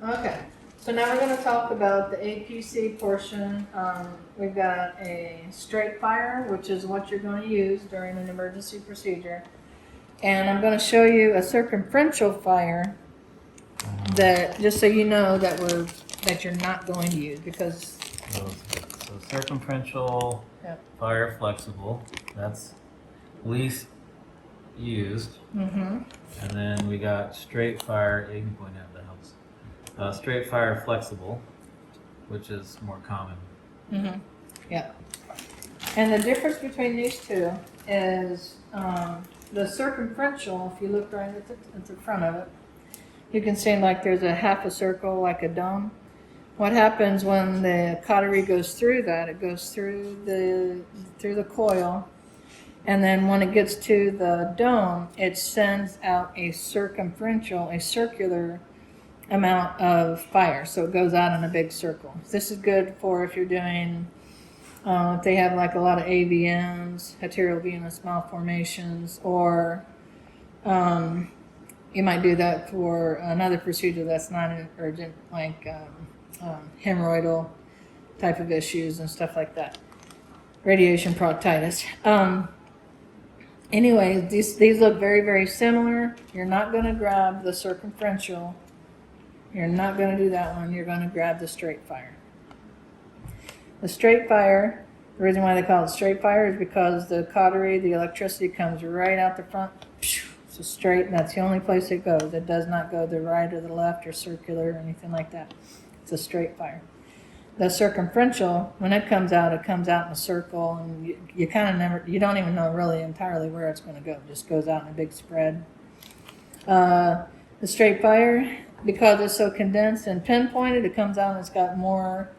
Okay, so now we're going to talk about the APC portion. We've got a straight fire, which is what you're going to use during an emergency procedure. And I'm going to show you a circumferential fire that, just so you know that you're not going to use because. So circumferential, Yep. fire flexible, that's least used. Mm-hmm. And then we got straight fire, you can point out that helps. Straight fire flexible, which is more common. Mm-hmm. Yeah. And the difference between these two is the circumferential, if you look right at the front of it, you can see like there's a half a circle like a dome. What happens when the cautery goes through that, it goes through the coil, and then when it gets to the dome, it sends out a circular amount of fire. So it goes out in a big circle. This is good for if you're doing, if they have like a lot of AVMs, arterial venous malformations, or you might do that for another procedure that's not urgent, like hemorrhoidal type of issues and stuff like that. Radiation proctitis. Anyway, these look very, very similar. You're not going to grab the circumferential. You're not going to do that one. You're going to grab the straight fire. The straight fire, the reason why they call it straight fire is because the cautery, the electricity comes right out the front. So straight, and that's the only place it goes. It does not go the right or the left or circular or anything like that. It's a straight fire. The circumferential, when it comes out in a circle, and you kind of you don't even know really entirely where it's going to go. It just goes out in a big spread. The straight fire, because it's so condensed and pinpointed, it comes out and it's got more,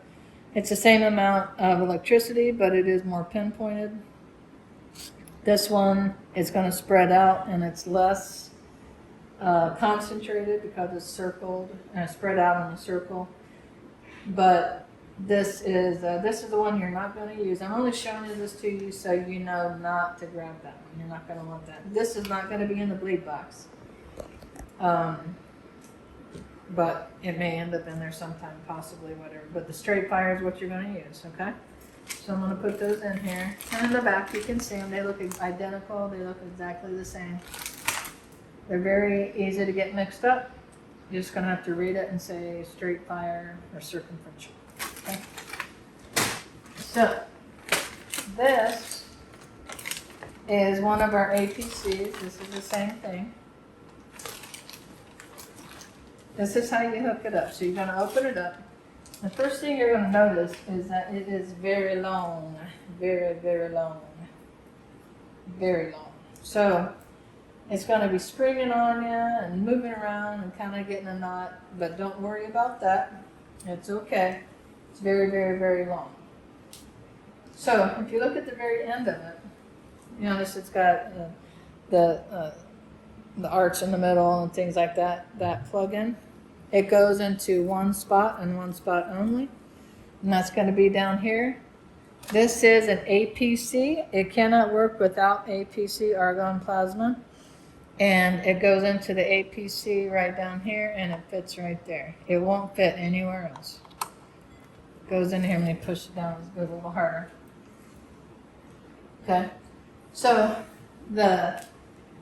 it's the same amount of electricity, but it is more pinpointed. This one is going to spread out and it's less concentrated because it's circled and spread out on the circle. But this is the one you're not going to use. I'm only showing you this to you so you know not to grab that one. You're not going to want that. This is not going to be in the bleed box. But it may end up in there sometime, possibly, whatever. But the straight fire is what you're going to use, okay? So I'm going to put those in here. And in the back, you can see them. They look identical. They look exactly the same. They're very easy to get mixed up. You're just going to have to read it and say straight fire or circumferential, okay? So this is one of our APCs. This is the same thing. This is how you hook it up. So you're going to open it up. The first thing you're going to notice is that it is very long. Very, very long. Very long. So it's going to be springing on you and moving around and kind of getting a knot. But don't worry about that. It's okay. It's very, very, very long. So if you look at the very end of it, you notice it's got the arch in the middle and things like that, that plug-in. It goes into one spot and one spot only, and that's going to be down here. This is an APC. It cannot work without APC, argon plasma, and it goes into the APC right down here, and it fits right there. It won't fit anywhere else. It goes in here, and when you push it down, it goes a little harder. Okay, so the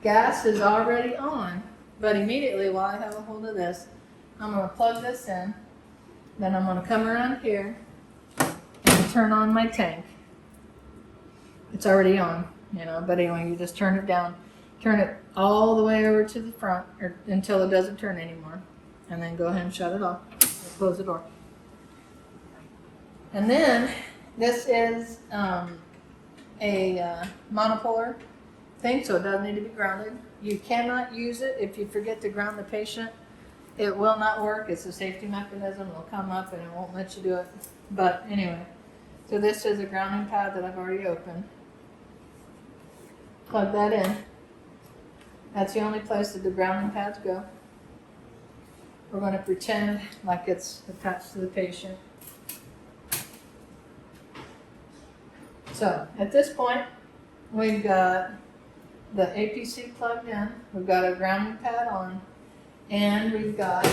gas is already on, but immediately while I have a hold of this, I'm going to plug this in, then I'm going to come around here and turn on my tank. It's already on, but anyway, you just turn it down, turn it all the way over to the front or until it doesn't turn anymore, and then go ahead and shut it off, close the door. And then this is a monopolar thing, so it doesn't need to be grounded. You cannot use it if you forget to ground the patient. It will not work. It's a safety mechanism. It'll come up and it won't let you do it. But anyway, so this is a grounding pad that I've already opened. Plug that in. That's the only place that the grounding pads go. We're going to pretend like it's attached to the patient. So at this point, we've got the APC plugged in. We've got a grounding pad on. And we've got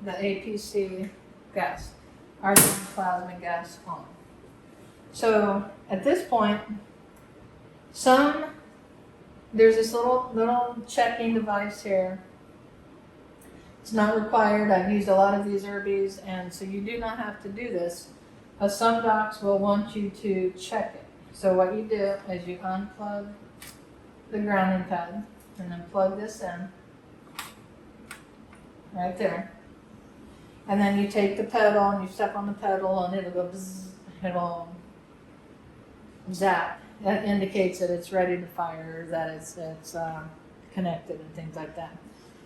the APC gas, argon plasma gas on. So at this point, there's this little checking device here. It's not required. I've used a lot of these Irbies, and so you do not have to do this. But some docs will want you to check it. So what you do is you unplug the grounding pad and then plug this in right there. And then you take the pedal and you step on the pedal and it'll go bzzz, it'll zap. That indicates that it's ready to fire, that it's connected and things like that.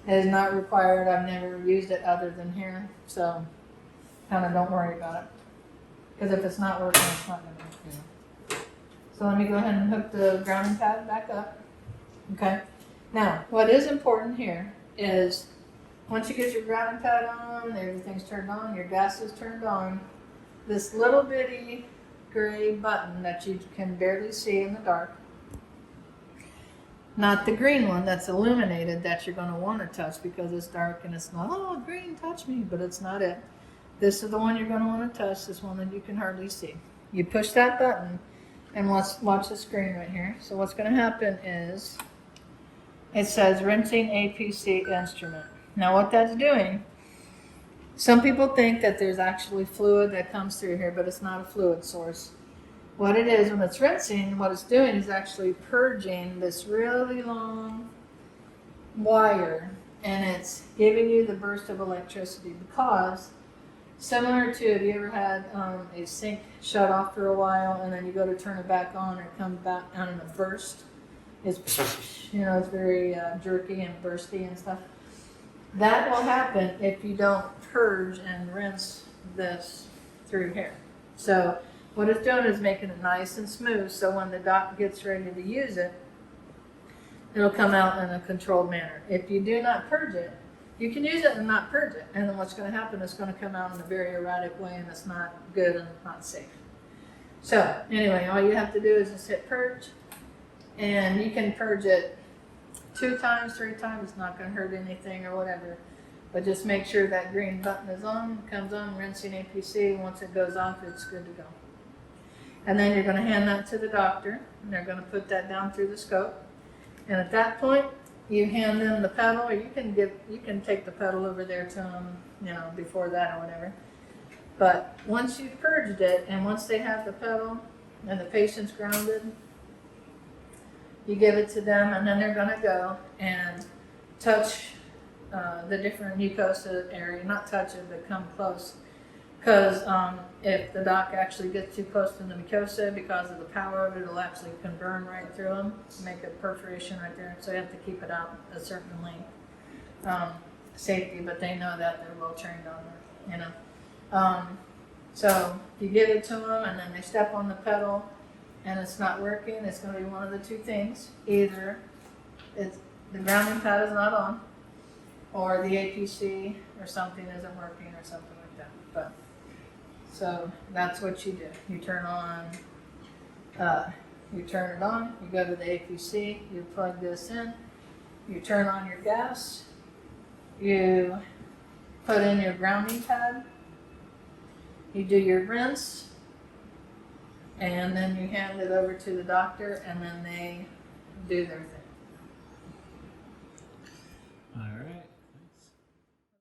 It is not required. I've never used it other than here, so kind of don't worry about it. Because if it's not working, it's not going to work. So let me go ahead and hook the grounding pad back up. Okay. Now, what is important here is once you get your grounding pad on, everything's turned on, your gas is turned on, this little bitty gray button that you can barely see in the dark, not the green one that's illuminated that you're going to want to touch because it's dark and it's not, oh, green, touch me, but it's not it. This is the one you're going to want to touch, this one that you can hardly see. You push that button and watch the screen right here. So what's going to happen is it says rinsing APC instrument. Now what that's doing, some people think that there's actually fluid that comes through here, but it's not a fluid source. What it is, when it's rinsing, what it's doing is actually purging this really long wire, and it's giving you the burst of electricity because, similar to, have you ever had a sink shut off for a while and then you go to turn it back on and it comes back on in a burst? It's, it's very jerky and bursty and stuff. That will happen if you don't purge and rinse this through here. So what it's doing is making it nice and smooth, so when the doc gets ready to use it, it'll come out in a controlled manner. If you do not purge it, you can use it and not purge it, and then what's going to happen is it's going to come out in a very erratic way, and it's not good and it's not safe. So anyway, all you have to do is just hit purge, and you can purge it 2 times, 3 times. It's not going to hurt anything or whatever. But just make sure that green button is on, comes on, rinsing APC. Once it goes off, it's good to go. And then you're going to hand that to the doctor, and they're going to put that down through the scope. And at that point, you hand them the pedal, or you can take the pedal over there to them, before that or whatever. But once you've purged it, and once they have the pedal and the patient's grounded, you give it to them, and then they're going to go and touch the different mucosa area. Not touch it, but come close. Because if the doc actually gets too close to the mucosa, because of the power of it, it'll actually can burn right through them, make a perforation right there. So you have to keep it out a certain length. Safety, but they know that, they're well trained on it, So you give it to them, and then they step on the pedal, and it's not working. It's going to be one of the 2 things. Either the grounding pad is not on, or the APC or something isn't working or something like that. But so that's what you do. You turn it on, you go to the APC, you plug this in, you turn on your gas, you put in your grounding pad, you do your rinse, and then you hand it over to the doctor, and then they do their thing.